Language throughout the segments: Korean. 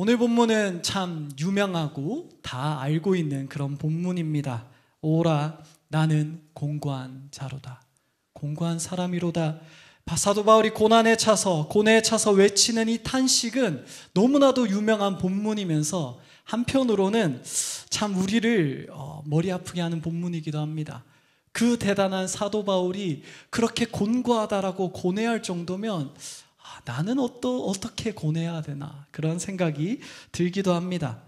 오늘 본문은 참 유명하고 다 알고 있는 그런 본문입니다. 오라 나는 공고한 자로다. 공고한 사람이로다. 사도 바울이 고뇌에 차서 외치는 이 탄식은 너무나도 유명한 본문이면서 한편으로는 참 우리를 머리 아프게 하는 본문이기도 합니다. 그 대단한 사도 바울이 그렇게 곤고하다라고 고뇌할 정도면 나는 어떻게 고뇌해야 되나 그런 생각이 들기도 합니다.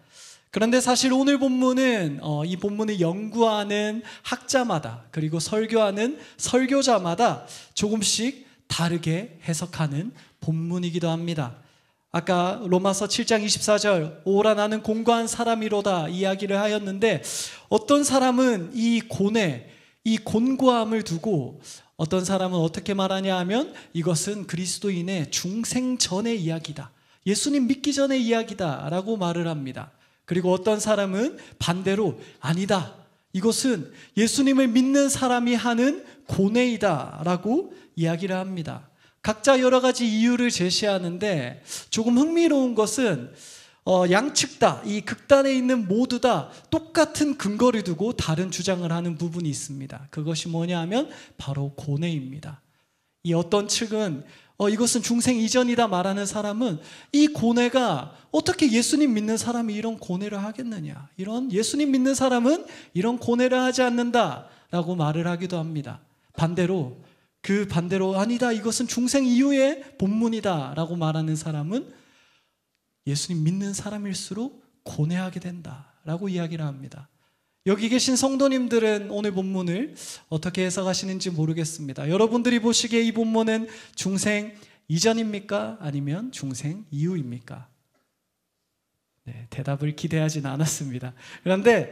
그런데 사실 오늘 본문은 이 본문을 연구하는 학자마다 그리고 설교하는 설교자마다 조금씩 다르게 해석하는 본문이기도 합니다. 아까 로마서 7장 24절 오라 나는 공고한 사람이로다 이야기를 하였는데 어떤 사람은 이 고뇌, 이 곤고함을 두고 어떤 사람은 어떻게 말하냐 하면 이것은 그리스도인의 중생 전의 이야기다. 예수님 믿기 전의 이야기다 라고 말을 합니다. 그리고 어떤 사람은 반대로 아니다. 이것은 예수님을 믿는 사람이 하는 고뇌이다 라고 이야기를 합니다. 각자 여러 가지 이유를 제시하는데 조금 흥미로운 것은 양측 다, 이 극단에 있는 모두 다 똑같은 근거를 두고 다른 주장을 하는 부분이 있습니다. 그것이 뭐냐 하면 바로 고뇌입니다. 이 어떤 측은 이것은 중생 이전이다 말하는 사람은 이 고뇌가 어떻게 예수님 믿는 사람이 이런 고뇌를 하겠느냐, 이런 예수님 믿는 사람은 이런 고뇌를 하지 않는다라고 말을 하기도 합니다. 반대로 아니다, 이것은 중생 이후의 본문이다 라고 말하는 사람은 예수님 믿는 사람일수록 고뇌하게 된다라고 이야기를 합니다. 여기 계신 성도님들은 오늘 본문을 어떻게 해석하시는지 모르겠습니다. 여러분들이 보시기에 이 본문은 중생 이전입니까? 아니면 중생 이후입니까? 네, 대답을 기대하진 않았습니다. 그런데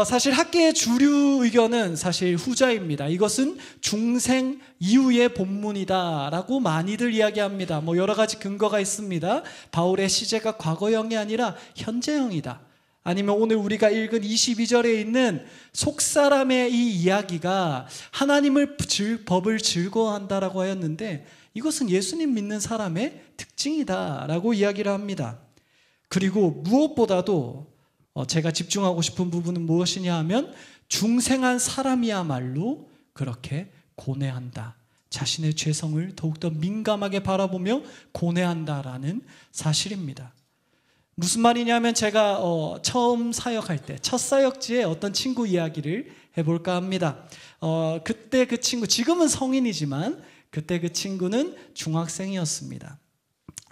사실 학계의 주류 의견은 사실 후자입니다. 이것은 중생 이후의 본문이다라고 많이들 이야기합니다. 여러 가지 근거가 있습니다. 바울의 시제가 과거형이 아니라 현재형이다. 아니면 오늘 우리가 읽은 22절에 있는 속사람의 이 이야기가 하나님을 법을 즐거워한다라고 하였는데 이것은 예수님 믿는 사람의 특징이다라고 이야기를 합니다. 그리고 무엇보다도 제가 집중하고 싶은 부분은 무엇이냐 하면 중생한 사람이야말로 그렇게 고뇌한다. 자신의 죄성을 더욱더 민감하게 바라보며 고뇌한다라는 사실입니다. 무슨 말이냐면 제가 처음 사역할 때 첫 사역지에 어떤 친구 이야기를 해볼까 합니다. 그때 그 친구, 지금은 성인이지만 그때 그 친구는 중학생이었습니다.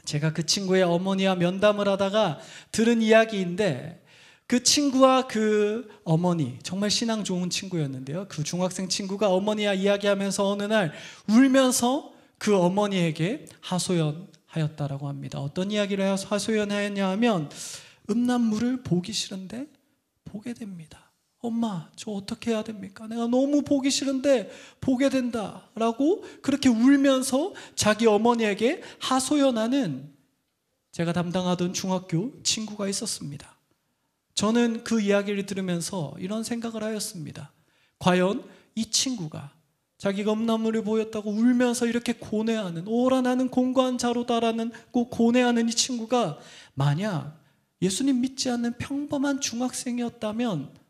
제가 그 친구의 어머니와 면담을 하다가 들은 이야기인데 그 친구와 그 어머니, 정말 신앙 좋은 친구였는데요. 그 중학생 친구가 어머니와 이야기하면서 어느 날 울면서 그 어머니에게 하소연하였다라고 합니다. 어떤 이야기를 하소연하였냐 하면 음란물을 보기 싫은데 보게 됩니다. 엄마, 저 어떻게 해야 됩니까? 내가 너무 보기 싫은데 보게 된다라고 그렇게 울면서 자기 어머니에게 하소연하는 제가 담당하던 중학교 친구가 있었습니다. 저는 그 이야기를 들으면서 이런 생각을 하였습니다. 과연 이 친구가 자기가 음란물을 보였다고 울면서 이렇게 고뇌하는, 오라 나는 공고한 자로다라는 고뇌하는 이 친구가 만약 예수님 믿지 않는 평범한 중학생이었다면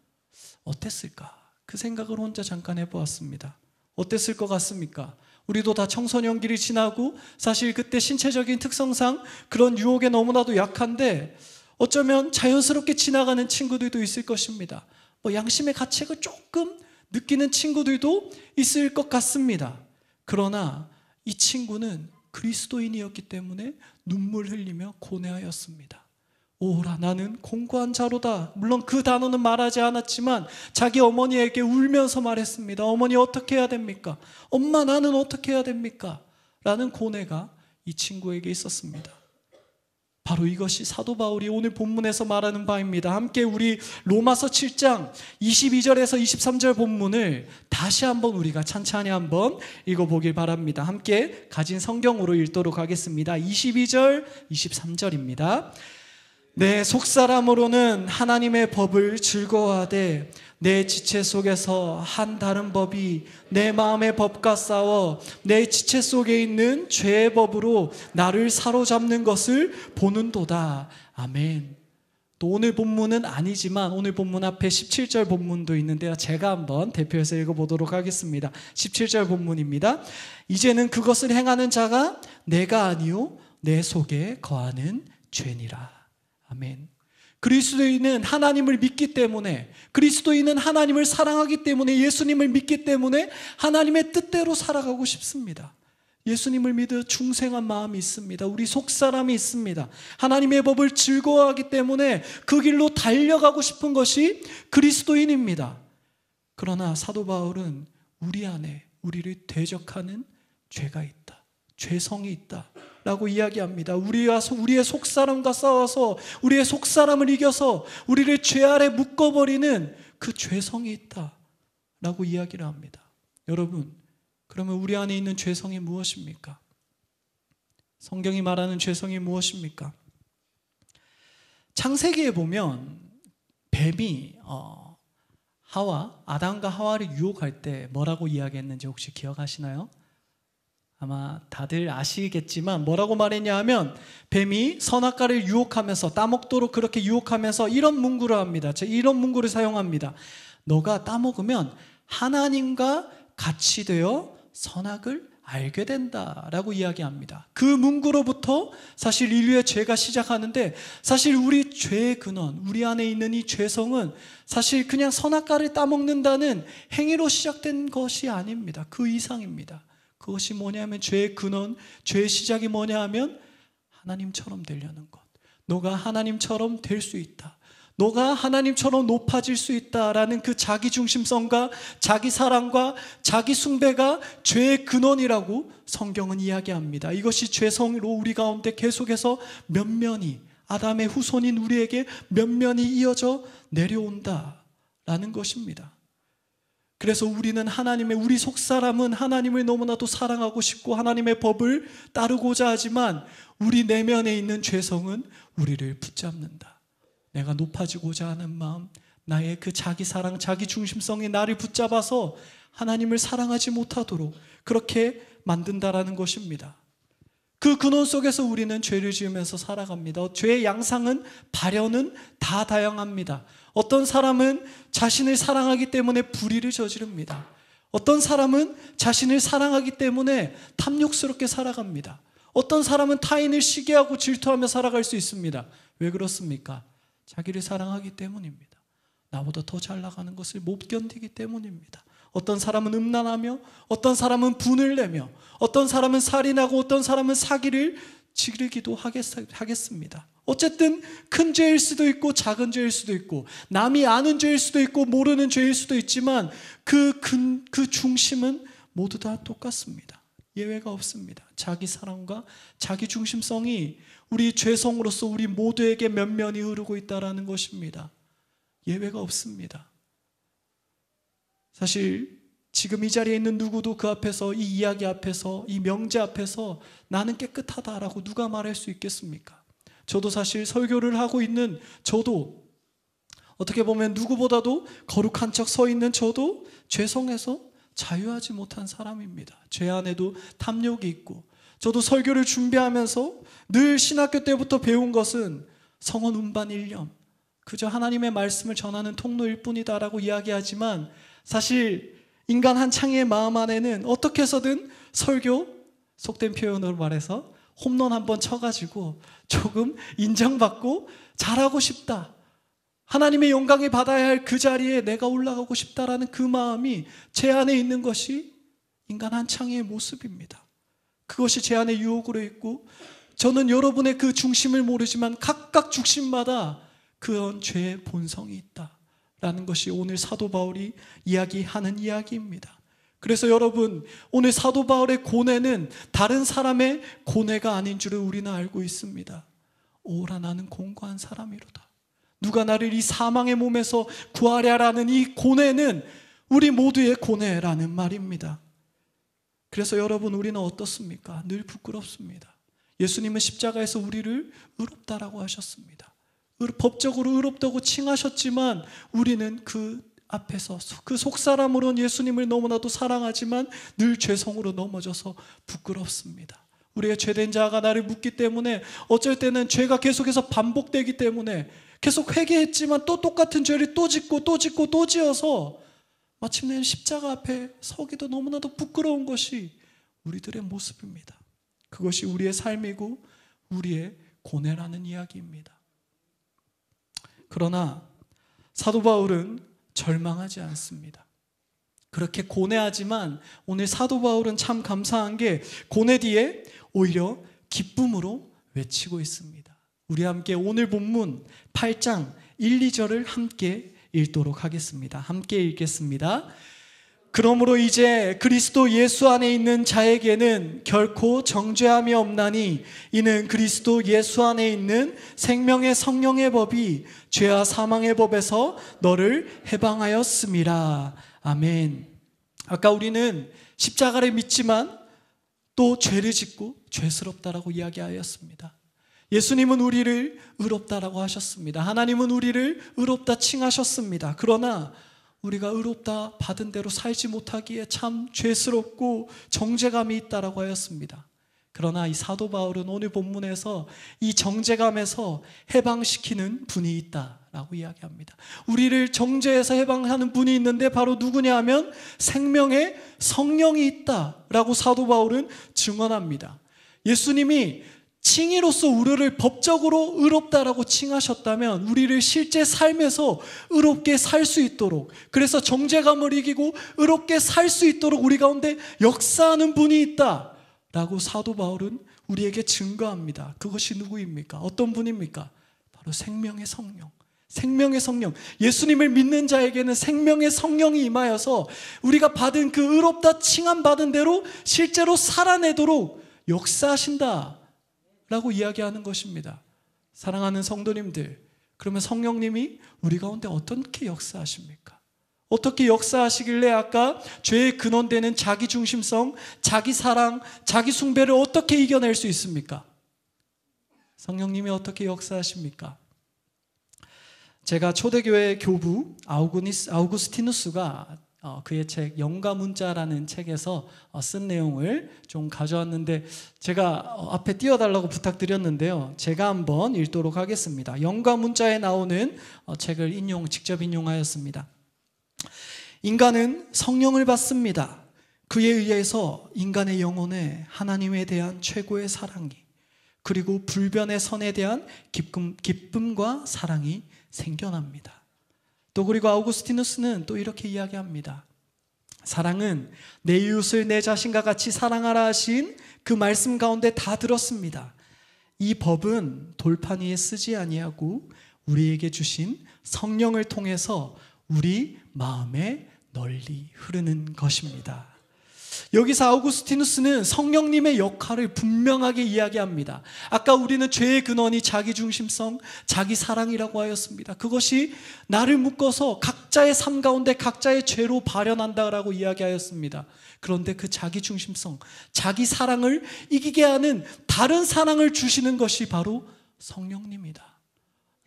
어땠을까? 그 생각을 혼자 잠깐 해보았습니다. 어땠을 것 같습니까? 우리도 다 청소년기를 지나고 사실 그때 신체적인 특성상 그런 유혹에 너무나도 약한데 어쩌면 자연스럽게 지나가는 친구들도 있을 것입니다. 양심의 가책을 조금 느끼는 친구들도 있을 것 같습니다. 그러나 이 친구는 그리스도인이었기 때문에 눈물 흘리며 고뇌하였습니다. 오라 나는 공고한 자로다. 물론 그 단어는 말하지 않았지만 자기 어머니에게 울면서 말했습니다. 어머니 어떻게 해야 됩니까? 엄마 나는 어떻게 해야 됩니까? 라는 고뇌가 이 친구에게 있었습니다. 바로 이것이 사도 바울이 오늘 본문에서 말하는 바입니다. 함께 우리 로마서 7장 22절에서 23절 본문을 다시 한번 우리가 찬찬히 한번 읽어보길 바랍니다. 함께 가진 성경으로 읽도록 하겠습니다. 22절, 23절입니다. 내 속사람으로는 하나님의 법을 즐거워하되 내 지체 속에서 한 다른 법이 내 마음의 법과 싸워 내 지체 속에 있는 죄의 법으로 나를 사로잡는 것을 보는도다. 아멘. 또 오늘 본문은 아니지만 오늘 본문 앞에 17절 본문도 있는데요, 제가 한번 대표해서 읽어보도록 하겠습니다. 17절 본문입니다. 이제는 그것을 행하는 자가 내가 아니요 내 속에 거하는 죄니라. 아멘. 그리스도인은 하나님을 믿기 때문에, 그리스도인은 하나님을 사랑하기 때문에, 예수님을 믿기 때문에 하나님의 뜻대로 살아가고 싶습니다. 예수님을 믿어 중생한 마음이 있습니다. 우리 속사람이 있습니다. 하나님의 법을 즐거워하기 때문에 그 길로 달려가고 싶은 것이 그리스도인입니다. 그러나 사도 바울은 우리 안에 우리를 대적하는 죄가 있다, 죄성이 있다 라고 이야기합니다. 우리의 속사람과 싸워서 우리의 속사람을 이겨서 우리를 죄 아래 묶어버리는 그 죄성이 있다 라고 이야기를 합니다. 여러분, 그러면 우리 안에 있는 죄성이 무엇입니까? 성경이 말하는 죄성이 무엇입니까? 창세기에 보면 뱀이 아담과 하와를 유혹할 때 뭐라고 이야기했는지 혹시 기억하시나요? 아마 다들 아시겠지만 뭐라고 말했냐 하면, 뱀이 선악과를 유혹하면서 따먹도록 그렇게 유혹하면서 이런 문구를 합니다. 이런 문구를 사용합니다. 너가 따먹으면 하나님과 같이 되어 선악을 알게 된다라고 이야기합니다. 그 문구로부터 사실 인류의 죄가 시작하는데, 사실 우리 죄의 근원, 우리 안에 있는 이 죄성은 사실 그냥 선악과를 따먹는다는 행위로 시작된 것이 아닙니다. 그 이상입니다. 그것이 뭐냐면 죄의 근원, 죄의 시작이 뭐냐 하면 하나님처럼 되려는 것. 너가 하나님처럼 될 수 있다, 너가 하나님처럼 높아질 수 있다라는 그 자기중심성과 자기 사랑과 자기 숭배가 죄의 근원이라고 성경은 이야기합니다. 이것이 죄성으로 우리 가운데 계속해서 면면이, 아담의 후손인 우리에게 면면이 이어져 내려온다라는 것입니다. 그래서 우리는 우리 속사람은 하나님을 너무나도 사랑하고 싶고 하나님의 법을 따르고자 하지만 우리 내면에 있는 죄성은 우리를 붙잡는다. 내가 높아지고자 하는 마음, 나의 그 자기 사랑, 자기 중심성이 나를 붙잡아서 하나님을 사랑하지 못하도록 그렇게 만든다라는 것입니다. 그 근원 속에서 우리는 죄를 지으면서 살아갑니다. 죄의 양상은, 발현은 다 다양합니다. 어떤 사람은 자신을 사랑하기 때문에 불의를 저지릅니다. 어떤 사람은 자신을 사랑하기 때문에 탐욕스럽게 살아갑니다. 어떤 사람은 타인을 시기하고 질투하며 살아갈 수 있습니다. 왜 그렇습니까? 자기를 사랑하기 때문입니다. 나보다 더 잘 나가는 것을 못 견디기 때문입니다. 어떤 사람은 음란하며, 어떤 사람은 분을 내며, 어떤 사람은 살인하고, 어떤 사람은 사기를 지르기도 하겠습니다. 어쨌든 큰 죄일 수도 있고 작은 죄일 수도 있고 남이 아는 죄일 수도 있고 모르는 죄일 수도 있지만 그 중심은 모두 다 똑같습니다. 예외가 없습니다. 자기 사랑과 자기 중심성이 우리 죄성으로서 우리 모두에게 면면이 흐르고 있다는 것입니다. 예외가 없습니다. 사실 지금 이 자리에 있는 누구도 그 앞에서, 이 이야기 앞에서, 이 명제 앞에서 나는 깨끗하다라고 누가 말할 수 있겠습니까? 저도 사실 설교를 하고 있는 저도, 어떻게 보면 누구보다도 거룩한 척 서 있는 저도 죄성에서 자유하지 못한 사람입니다. 죄 안에도 탐욕이 있고, 저도 설교를 준비하면서 늘 신학교 때부터 배운 것은 성원 운반 일념, 그저 하나님의 말씀을 전하는 통로일 뿐이다라고 이야기하지만, 사실 인간 한 창의 마음 안에는 어떻게 해서든 설교, 속된 표현으로 말해서 홈런 한번 쳐가지고 조금 인정받고 잘하고 싶다, 하나님의 영광을 받아야 할 그 자리에 내가 올라가고 싶다라는 그 마음이 제 안에 있는 것이 인간 한 창의 모습입니다. 그것이 제 안에 유혹으로 있고, 저는 여러분의 그 중심을 모르지만 각각 중심마다 그런 죄의 본성이 있다라는 것이 오늘 사도 바울이 이야기하는 이야기입니다. 그래서 여러분, 오늘 사도 바울의 고뇌는 다른 사람의 고뇌가 아닌 줄을 우리는 알고 있습니다. 오라, 나는 공고한 사람이로다. 누가 나를 이 사망의 몸에서 구하랴라는 이 고뇌는 우리 모두의 고뇌라는 말입니다. 그래서 여러분, 우리는 어떻습니까? 늘 부끄럽습니다. 예수님은 십자가에서 우리를 의롭다라고 하셨습니다. 법적으로 의롭다고 칭하셨지만 우리는 그 앞에서 그 속사람으로는 예수님을 너무나도 사랑하지만 늘 죄성으로 넘어져서 부끄럽습니다. 우리가 죄된 자가 나를 묻기 때문에 어쩔 때는 죄가 계속해서 반복되기 때문에 계속 회개했지만 또 똑같은 죄를 또 짓고 또 짓고 또 지어서 마침내는 십자가 앞에 서기도 너무나도 부끄러운 것이 우리들의 모습입니다. 그것이 우리의 삶이고 우리의 고뇌라는 이야기입니다. 그러나 사도 바울은 절망하지 않습니다. 그렇게 고뇌하지만 오늘 사도 바울은 참 감사한 게 고뇌 뒤에 오히려 기쁨으로 외치고 있습니다. 우리 함께 오늘 본문 8장 1, 2절을 함께 읽도록 하겠습니다. 함께 읽겠습니다. 그러므로 이제 그리스도 예수 안에 있는 자에게는 결코 정죄함이 없나니 이는 그리스도 예수 안에 있는 생명의 성령의 법이 죄와 사망의 법에서 너를 해방하였음이라. 아멘. 아까 우리는 십자가를 믿지만 또 죄를 짓고 죄스럽다라고 이야기하였습니다. 예수님은 우리를 의롭다라고 하셨습니다. 하나님은 우리를 의롭다 칭하셨습니다. 그러나 우리가 의롭다 받은 대로 살지 못하기에 참 죄스럽고 정죄감이 있다라고 하였습니다. 그러나 이 사도 바울은 오늘 본문에서 이 정죄감에서 해방시키는 분이 있다라고 이야기합니다. 우리를 정죄해서 해방하는 분이 있는데 바로 누구냐 하면 생명의 성령이 있다라고 사도 바울은 증언합니다. 예수님이 칭의로서 우리를 법적으로 의롭다라고 칭하셨다면 우리를 실제 삶에서 의롭게 살 수 있도록, 그래서 정죄감을 이기고 의롭게 살 수 있도록 우리 가운데 역사하는 분이 있다라고 사도 바울은 우리에게 증거합니다. 그것이 누구입니까? 어떤 분입니까? 바로 생명의 성령. 생명의 성령. 예수님을 믿는 자에게는 생명의 성령이 임하여서 우리가 받은 그 의롭다 칭함 받은 대로 실제로 살아내도록 역사하신다 라고 이야기하는 것입니다. 사랑하는 성도님들, 그러면 성령님이 우리 가운데 어떻게 역사하십니까? 어떻게 역사하시길래 아까 죄의 근원되는 자기중심성, 자기 사랑, 자기 숭배를 어떻게 이겨낼 수 있습니까? 성령님이 어떻게 역사하십니까? 제가 초대교회 교부 아우구스티누스가 그의 책 영과 문자라는 책에서 쓴 내용을 좀 가져왔는데 제가 앞에 띄워달라고 부탁드렸는데요. 제가 한번 읽도록 하겠습니다. 영과 문자에 나오는 책을 직접 인용하였습니다. 인간은 성령을 받습니다. 그에 의해서 인간의 영혼에 하나님에 대한 최고의 사랑이, 그리고 불변의 선에 대한 기쁨과 사랑이 생겨납니다. 또 그리고 아우구스티누스는 또 이렇게 이야기합니다. 사랑은 내 이웃을 내 자신과 같이 사랑하라 하신 그 말씀 가운데 다 들었습니다. 이 법은 돌판 위에 쓰지 아니하고 우리에게 주신 성령을 통해서 우리 마음에 널리 흐르는 것입니다. 여기서 아우구스티누스는 성령님의 역할을 분명하게 이야기합니다. 아까 우리는 죄의 근원이 자기중심성, 자기 사랑이라고 하였습니다. 그것이 나를 묶어서 각자의 삶 가운데 각자의 죄로 발현한다라고 이야기하였습니다. 그런데 그 자기중심성, 자기 사랑을 이기게 하는 다른 사랑을 주시는 것이 바로 성령님이다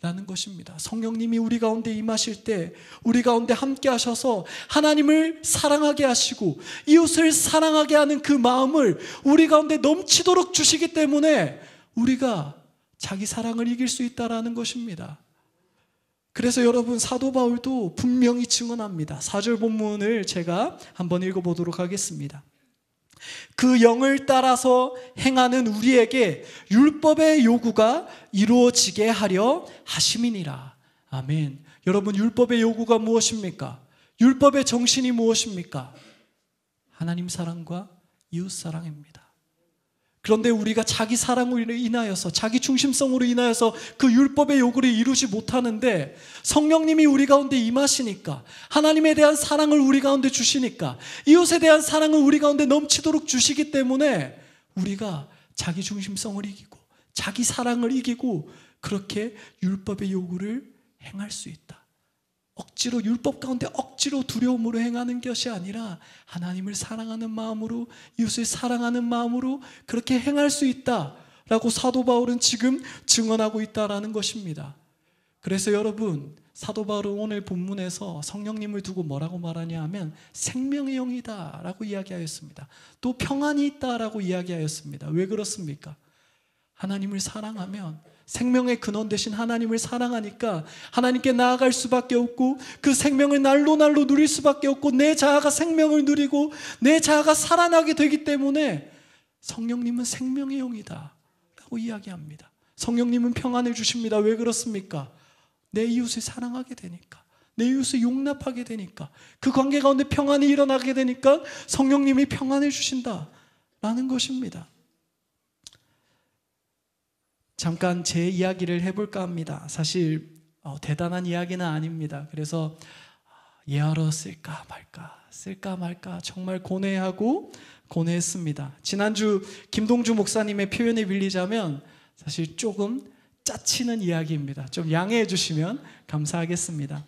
라는 것입니다. 성령님이 우리 가운데 임하실 때 우리 가운데 함께 하셔서 하나님을 사랑하게 하시고 이웃을 사랑하게 하는 그 마음을 우리 가운데 넘치도록 주시기 때문에 우리가 자기 사랑을 이길 수 있다라는 것입니다. 그래서 여러분, 사도 바울도 분명히 증언합니다. 4절 본문을 제가 한번 읽어보도록 하겠습니다. 그 영을 따라서 행하는 우리에게 율법의 요구가 이루어지게 하려 하심이니라. 아멘. 여러분, 율법의 요구가 무엇입니까? 율법의 정신이 무엇입니까? 하나님 사랑과 이웃 사랑입니다. 그런데 우리가 자기 사랑으로 인하여서, 자기 중심성으로 인하여서 그 율법의 요구를 이루지 못하는데 성령님이 우리 가운데 임하시니까, 하나님에 대한 사랑을 우리 가운데 주시니까, 이웃에 대한 사랑을 우리 가운데 넘치도록 주시기 때문에 우리가 자기 중심성을 이기고 자기 사랑을 이기고 그렇게 율법의 요구를 행할 수 있다. 억지로, 율법 가운데 억지로 두려움으로 행하는 것이 아니라 하나님을 사랑하는 마음으로, 이웃을 사랑하는 마음으로 그렇게 행할 수 있다라고 사도 바울은 지금 증언하고 있다라는 것입니다. 그래서 여러분, 사도 바울은 오늘 본문에서 성령님을 두고 뭐라고 말하냐 하면 생명의 영이다 라고 이야기하였습니다. 또 평안이 있다 라고 이야기하였습니다. 왜 그렇습니까? 하나님을 사랑하면, 생명의 근원 되신 하나님을 사랑하니까 하나님께 나아갈 수밖에 없고, 그 생명을 날로 날로 누릴 수밖에 없고, 내 자아가 생명을 누리고 내 자아가 살아나게 되기 때문에 성령님은 생명의 영이다 라고 이야기합니다. 성령님은 평안을 주십니다. 왜 그렇습니까? 내 이웃을 사랑하게 되니까, 내 이웃을 용납하게 되니까, 그 관계 가운데 평안이 일어나게 되니까 성령님이 평안을 주신다라는 것입니다. 잠깐 제 이야기를 해볼까 합니다. 사실 대단한 이야기는 아닙니다. 그래서 예하러 쓸까 말까 정말 고뇌하고 고뇌했습니다. 지난주 김동주 목사님의 표현을 빌리자면 사실 조금 짜치는 이야기입니다. 좀 양해해 주시면 감사하겠습니다.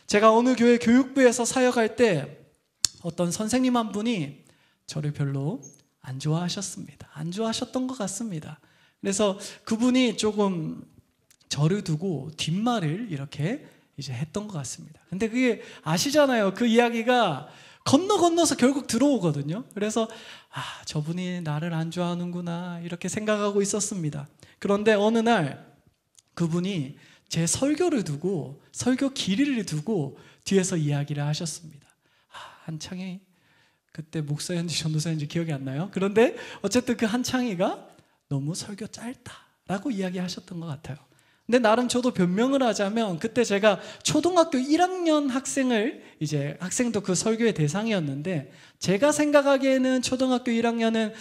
제가 어느 교회 교육부에서 사역할 때 어떤 선생님 한 분이 저를 별로 안 좋아하셨습니다. 안 좋아하셨던 것 같습니다. 그래서 그분이 조금 저를 두고 뒷말을 이렇게 이제 했던 것 같습니다. 근데 그게 아시잖아요. 그 이야기가 건너서 결국 들어오거든요. 그래서 저분이 나를 안 좋아하는구나 이렇게 생각하고 있었습니다. 그런데 어느 날 그분이 제 설교를 두고, 설교 길이를 두고 뒤에서 이야기를 하셨습니다. 한창이 그때 목사였는지 전도사였는지 기억이 안 나요. 그런데 어쨌든 그 한창이가 너무 설교 짧다라고 이야기하셨던 것 같아요. 근데 나름 저도 변명을 하자면, 그때 제가 초등학교 1학년 학생도 그 설교의 대상이었는데, 제가 생각하기에는 초등학교 1학년은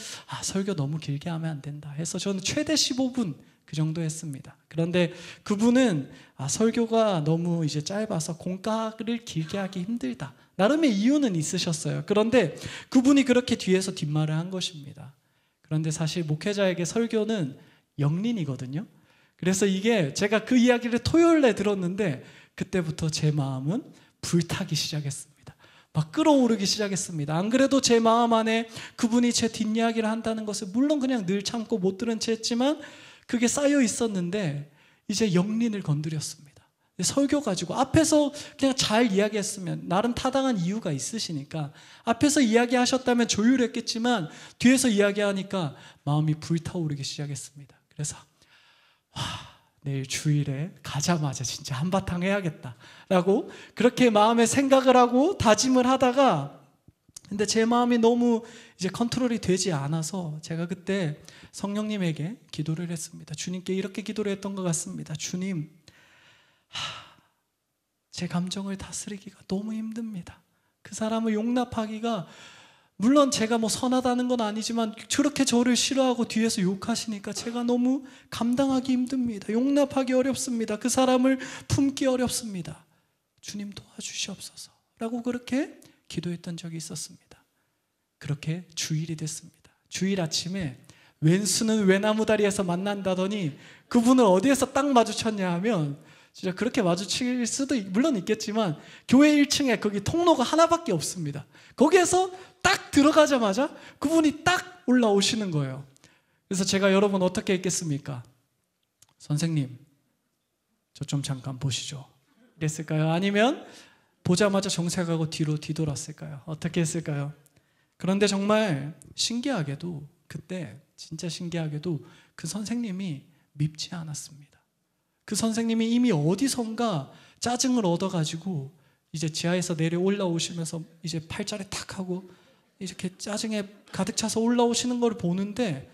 설교 너무 길게 하면 안 된다 해서 저는 최대 15분 그 정도 했습니다. 그런데 그분은 설교가 너무 이제 짧아서 공과를 길게 하기 힘들다, 나름의 이유는 있으셨어요. 그런데 그분이 그렇게 뒤에서 뒷말을 한 것입니다. 그런데 사실 목회자에게 설교는 영린이거든요. 그래서 이게 제가 그 이야기를 토요일에 들었는데 그때부터 제 마음은 불타기 시작했습니다. 막 끓어오르기 시작했습니다. 안 그래도 제 마음 안에 그분이 제 뒷이야기를 한다는 것을 물론 그냥 늘 참고 못 들은 채 했지만 그게 쌓여 있었는데 이제 영린을 건드렸습니다. 설교 가지고 앞에서 그냥 잘 이야기했으면, 나름 타당한 이유가 있으시니까 앞에서 이야기하셨다면 조율했겠지만 뒤에서 이야기하니까 마음이 불타오르기 시작했습니다. 그래서 내일 주일에 가자마자 진짜 한바탕 해야겠다라고 그렇게 마음에 생각을 하고 다짐을 하다가, 근데 제 마음이 너무 이제 컨트롤이 되지 않아서 제가 그때 성령님에게 기도를 했습니다. 주님께 이렇게 기도를 했던 것 같습니다. 주님, 제 감정을 다스리기가 너무 힘듭니다. 그 사람을 용납하기가, 물론 제가 뭐 선하다는 건 아니지만 저렇게 저를 싫어하고 뒤에서 욕하시니까 제가 너무 감당하기 힘듭니다. 용납하기 어렵습니다. 그 사람을 품기 어렵습니다. 주님 도와주시옵소서 라고 그렇게 기도했던 적이 있었습니다. 그렇게 주일이 됐습니다. 주일 아침에 왼수는 외나무 다리에서 만난다더니 그분을 어디에서 딱 마주쳤냐 하면, 진짜 그렇게 마주칠 수도 물론 있겠지만 교회 1층에 거기 통로가 하나밖에 없습니다. 거기에서 딱 들어가자마자 그분이 딱 올라오시는 거예요. 그래서 제가 여러분 어떻게 했겠습니까? 선생님, 저 좀 잠깐 보시죠 이랬을까요? 아니면 보자마자 정색하고 뒤로 뒤돌았을까요? 어떻게 했을까요? 그런데 정말 신기하게도, 그때 진짜 신기하게도 그 선생님이 밉지 않았습니다. 그 선생님이 이미 어디선가 짜증을 얻어가지고 이제 지하에서 내려 올라오시면서 이제 팔자를 탁 하고 이렇게 짜증에 가득 차서 올라오시는 걸 보는데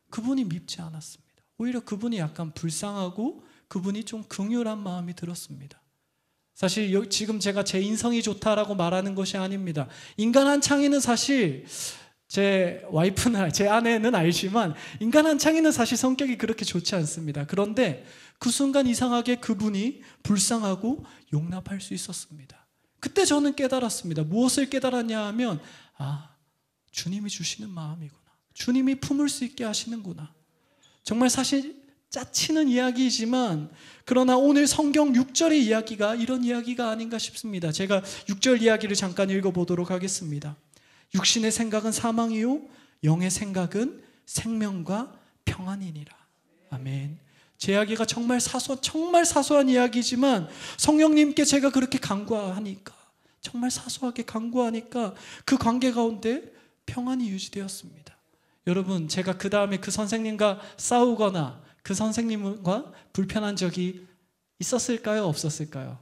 그분이 밉지 않았습니다. 오히려 그분이 약간 불쌍하고 그분이 좀 긍휼한 마음이 들었습니다. 사실 지금 제가 제 인성이 좋다라고 말하는 것이 아닙니다. 인간 한창이는 사실 제 와이프나 제 아내는 알지만 인간 한창이는 사실 성격이 그렇게 좋지 않습니다. 그런데 그 순간 이상하게 그분이 불쌍하고 용납할 수 있었습니다. 그때 저는 깨달았습니다. 무엇을 깨달았냐 하면, 주님이 주시는 마음이구나. 주님이 품을 수 있게 하시는구나. 정말 사실 짜치는 이야기이지만, 그러나 오늘 성경 6절의 이야기가 이런 이야기가 아닌가 싶습니다. 제가 6절 이야기를 잠깐 읽어보도록 하겠습니다. 육신의 생각은 사망이요 영의 생각은 생명과 평안이니라. 아멘. 제 이야기가 정말 사소한 이야기지만 성령님께 제가 그렇게 간구하니까, 정말 사소하게 간구하니까 그 관계 가운데 평안이 유지되었습니다. 여러분, 제가 그 다음에 그 선생님과 싸우거나 그 선생님과 불편한 적이 있었을까요? 없었을까요?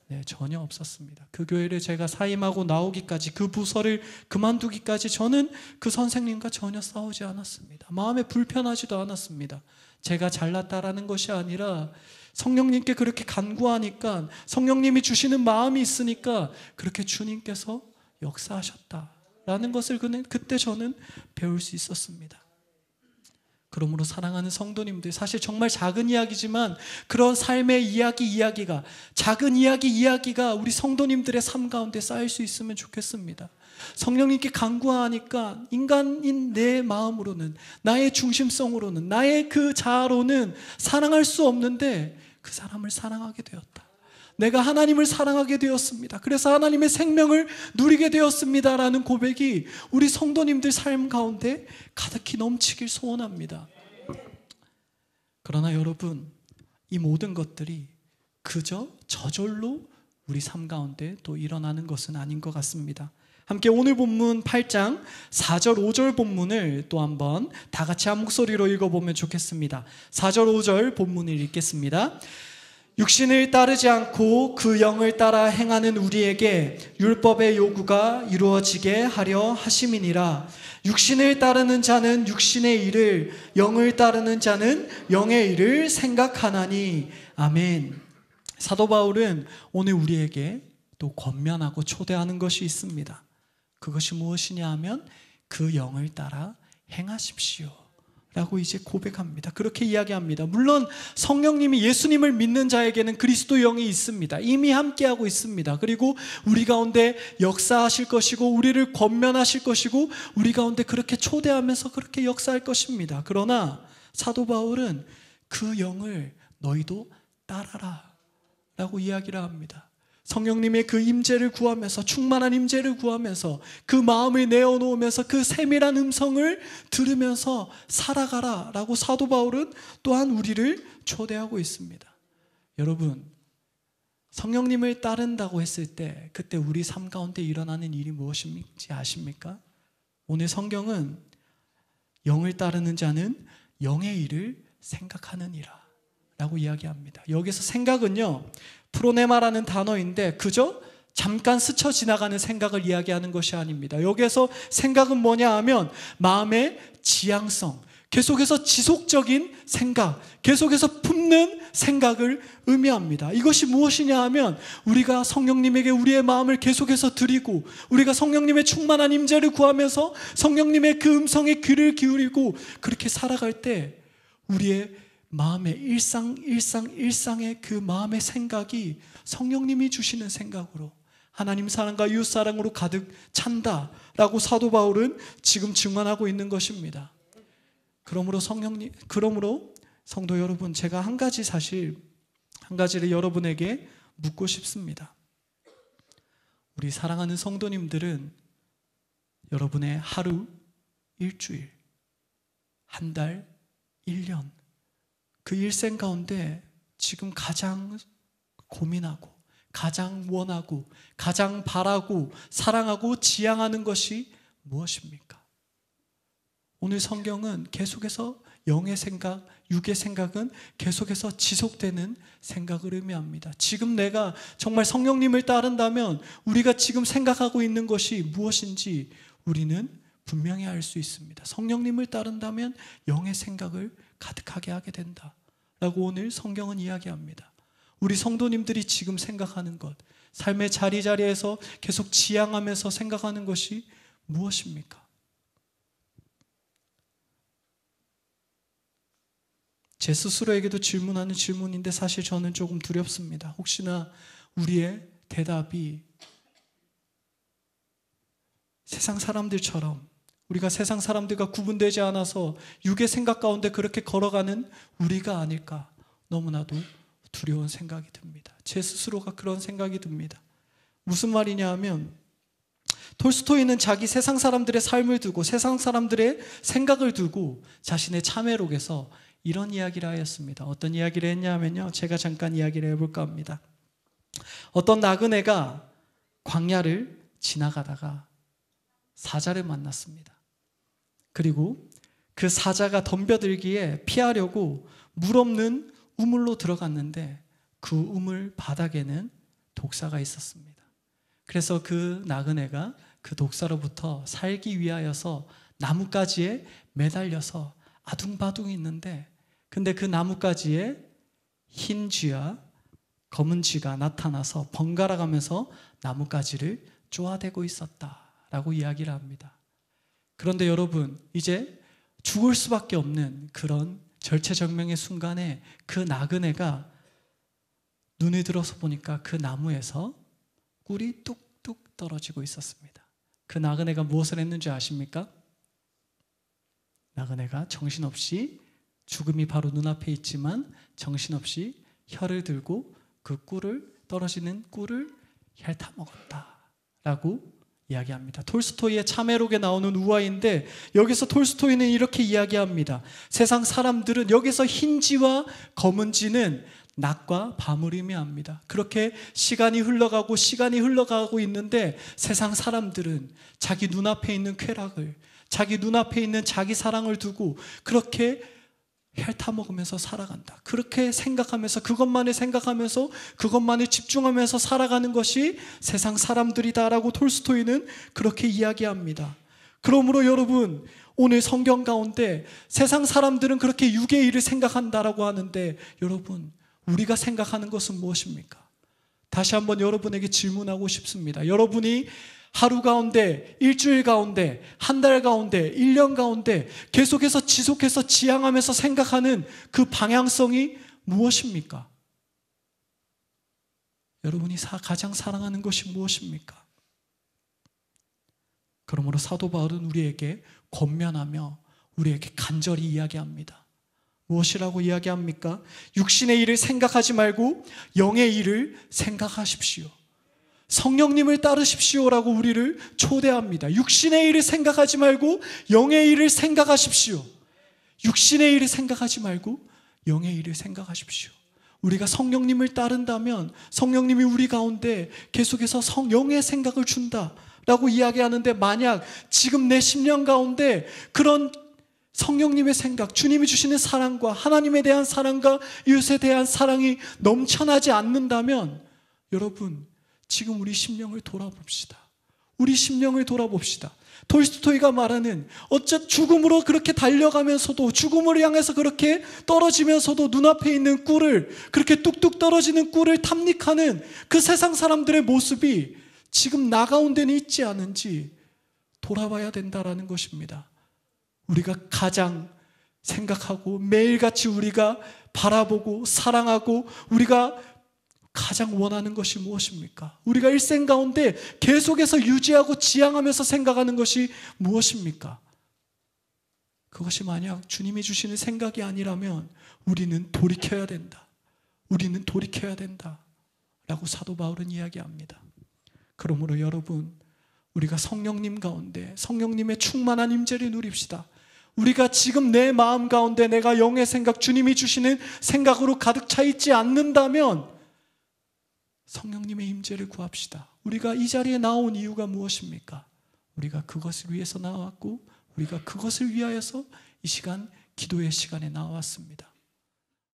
네, 전혀 없었습니다. 그 교회를 제가 사임하고 나오기까지, 그 부서를 그만두기까지 저는 그 선생님과 전혀 싸우지 않았습니다. 마음에 불편하지도 않았습니다. 제가 잘났다라는 것이 아니라 성령님께 그렇게 간구하니까, 성령님이 주시는 마음이 있으니까 그렇게 주님께서 역사하셨다라는 것을 그때 저는 배울 수 있었습니다. 그러므로 사랑하는 성도님들, 사실 정말 작은 이야기지만 그런 삶의 이야기가, 작은 이야기가 우리 성도님들의 삶 가운데 쌓일 수 있으면 좋겠습니다. 성령님께 간구하니까 인간인 내 마음으로는, 나의 중심성으로는, 나의 그 자아로는 사랑할 수 없는데 그 사람을 사랑하게 되었다. 내가 하나님을 사랑하게 되었습니다. 그래서 하나님의 생명을 누리게 되었습니다라는 고백이 우리 성도님들 삶 가운데 가득히 넘치길 소원합니다. 그러나 여러분, 이 모든 것들이 그저 저절로 우리 삶 가운데 또 일어나는 것은 아닌 것 같습니다. 함께 오늘 본문 8장 4절 5절 본문을 또 한번 다 같이 한 목소리로 읽어보면 좋겠습니다. 4절 5절 본문을 읽겠습니다. 육신을 따르지 않고 그 영을 따라 행하는 우리에게 율법의 요구가 이루어지게 하려 하심이니라. 육신을 따르는 자는 육신의 일을, 영을 따르는 자는 영의 일을 생각하나니. 아멘. 사도 바울은 오늘 우리에게 또 권면하고 초대하는 것이 있습니다. 그것이 무엇이냐 하면 그 영을 따라 행하십시오 라고 이제 고백합니다. 그렇게 이야기합니다. 물론 성령님이, 예수님을 믿는 자에게는 그리스도 영이 있습니다. 이미 함께하고 있습니다. 그리고 우리 가운데 역사하실 것이고 우리를 권면하실 것이고 우리 가운데 그렇게 초대하면서 그렇게 역사할 것입니다. 그러나 사도 바울은 그 영을 너희도 따라라 라고 이야기를 합니다. 성령님의 그 임재를 구하면서, 충만한 임재를 구하면서, 그 마음을 내어놓으면서 그 세밀한 음성을 들으면서 살아가라 라고 사도 바울은 또한 우리를 초대하고 있습니다. 여러분, 성령님을 따른다고 했을 때 그때 우리 삶 가운데 일어나는 일이 무엇인지 아십니까? 오늘 성경은 영을 따르는 자는 영의 일을 생각하느니라 라고 이야기합니다. 여기서 생각은요, 프로네마라는 단어인데 그저 잠깐 스쳐 지나가는 생각을 이야기하는 것이 아닙니다. 여기에서 생각은 뭐냐 하면 마음의 지향성, 계속해서 지속적인 생각, 계속해서 품는 생각을 의미합니다. 이것이 무엇이냐 하면 우리가 성령님에게 우리의 마음을 계속해서 드리고, 우리가 성령님의 충만한 임재를 구하면서 성령님의 그 음성에 귀를 기울이고 그렇게 살아갈 때 우리의 마음의 일상의 그 마음의 생각이 성령님이 주시는 생각으로, 하나님 사랑과 이웃 사랑으로 가득 찬다라고 사도 바울은 지금 증언하고 있는 것입니다. 그러므로 성도 여러분, 제가 한 가지를 여러분에게 묻고 싶습니다. 우리 사랑하는 성도님들은 여러분의 하루, 일주일, 한 달, 1년, 그 일생 가운데 지금 가장 고민하고, 가장 원하고, 가장 바라고, 사랑하고, 지향하는 것이 무엇입니까? 오늘 성경은 계속해서 영의 생각, 육의 생각은 계속해서 지속되는 생각을 의미합니다. 지금 내가 정말 성령님을 따른다면 우리가 지금 생각하고 있는 것이 무엇인지 우리는 분명히 알 수 있습니다. 성령님을 따른다면 영의 생각을 가득하게 하게 된다 라고 오늘 성경은 이야기합니다. 우리 성도님들이 지금 생각하는 것, 삶의 자리자리에서 계속 지향하면서 생각하는 것이 무엇입니까? 제 스스로에게도 질문하는 질문인데 사실 저는 조금 두렵습니다. 혹시나 우리의 대답이 세상 사람들처럼, 우리가 세상 사람들과 구분되지 않아서 육의 생각 가운데 그렇게 걸어가는 우리가 아닐까, 너무나도 두려운 생각이 듭니다. 제 스스로가 그런 생각이 듭니다. 무슨 말이냐 하면, 톨스토이는 자기 세상 사람들의 삶을 두고, 세상 사람들의 생각을 두고 자신의 참회록에서 이런 이야기를 하였습니다. 어떤 이야기를 했냐면요, 제가 잠깐 이야기를 해볼까 합니다. 어떤 나그네가 광야를 지나가다가 사자를 만났습니다. 그리고 그 사자가 덤벼들기에 피하려고 물 없는 우물로 들어갔는데 그 우물 바닥에는 독사가 있었습니다. 그래서 그 나그네가 그 독사로부터 살기 위하여서 나뭇가지에 매달려서 아둥바둥 있는데, 근데 그 나뭇가지에 흰 쥐와 검은 쥐가 나타나서 번갈아 가면서 나뭇가지를 쪼아대고 있었다라고 이야기를 합니다. 그런데 여러분, 이제 죽을 수밖에 없는 그런 절체절명의 순간에 그 나그네가 눈을 들어서 보니까 그 나무에서 꿀이 뚝뚝 떨어지고 있었습니다. 그 나그네가 무엇을 했는지 아십니까? 나그네가 정신없이, 죽음이 바로 눈앞에 있지만 정신없이 혀를 들고 그 떨어지는 꿀을 핥아먹었다라고 이야기합니다. 톨스토이의 참회록에 나오는 우화인데, 여기서 톨스토이는 이렇게 이야기합니다. 세상 사람들은, 여기서 흰지와 검은지는 낮과 밤을 의미합니다. 그렇게 시간이 흘러가고 있는데, 세상 사람들은 자기 눈앞에 있는 쾌락을, 자기 눈앞에 있는 자기 사랑을 두고 그렇게 핥아먹으면서 살아간다. 그렇게 생각하면서, 그것만을 생각하면서, 그것만을 집중하면서 살아가는 것이 세상 사람들이다라고 톨스토이는 그렇게 이야기합니다. 그러므로 여러분, 오늘 성경 가운데 세상 사람들은 그렇게 육의 일을 생각한다라고 하는데, 여러분, 우리가 생각하는 것은 무엇입니까? 다시 한번 여러분에게 질문하고 싶습니다. 여러분이 하루 가운데, 일주일 가운데, 한 달 가운데, 1년 가운데 계속해서 지속해서 지향하면서 생각하는 그 방향성이 무엇입니까? 여러분이 가장 사랑하는 것이 무엇입니까? 그러므로 사도 바울은 우리에게 권면하며 우리에게 간절히 이야기합니다. 무엇이라고 이야기합니까? 육신의 일을 생각하지 말고 영의 일을 생각하십시오. 성령님을 따르십시오라고 우리를 초대합니다. 육신의 일을 생각하지 말고 영의 일을 생각하십시오. 육신의 일을 생각하지 말고 영의 일을 생각하십시오. 우리가 성령님을 따른다면 성령님이 우리 가운데 계속해서 영의 생각을 준다라고 이야기하는데, 만약 지금 내 심령 가운데 그런 성령님의 생각, 주님이 주시는 사랑과 하나님에 대한 사랑과 이웃에 대한 사랑이 넘쳐나지 않는다면, 여러분, 지금 우리 심령을 돌아봅시다. 우리 심령을 돌아봅시다. 톨스토이가 말하는, 어째 죽음으로 그렇게 달려가면서도, 죽음을 향해서 그렇게 떨어지면서도 눈앞에 있는 꿀을, 그렇게 뚝뚝 떨어지는 꿀을 탐닉하는 그 세상 사람들의 모습이 지금 나 가운데는 있지 않은지 돌아봐야 된다라는 것입니다. 우리가 가장 생각하고 매일같이 우리가 바라보고 사랑하고 우리가 가장 원하는 것이 무엇입니까? 우리가 일생 가운데 계속해서 유지하고 지향하면서 생각하는 것이 무엇입니까? 그것이 만약 주님이 주시는 생각이 아니라면 우리는 돌이켜야 된다. 우리는 돌이켜야 된다 라고 사도 바울은 이야기합니다. 그러므로 여러분, 우리가 성령님 가운데 성령님의 충만한 임재를 누립시다. 우리가 지금 내 마음 가운데 내가 영의 생각, 주님이 주시는 생각으로 가득 차 있지 않는다면 성령님의 임재를 구합시다. 우리가 이 자리에 나온 이유가 무엇입니까? 우리가 그것을 위해서 나왔고, 우리가 그것을 위하여서 이 시간, 기도의 시간에 나왔습니다.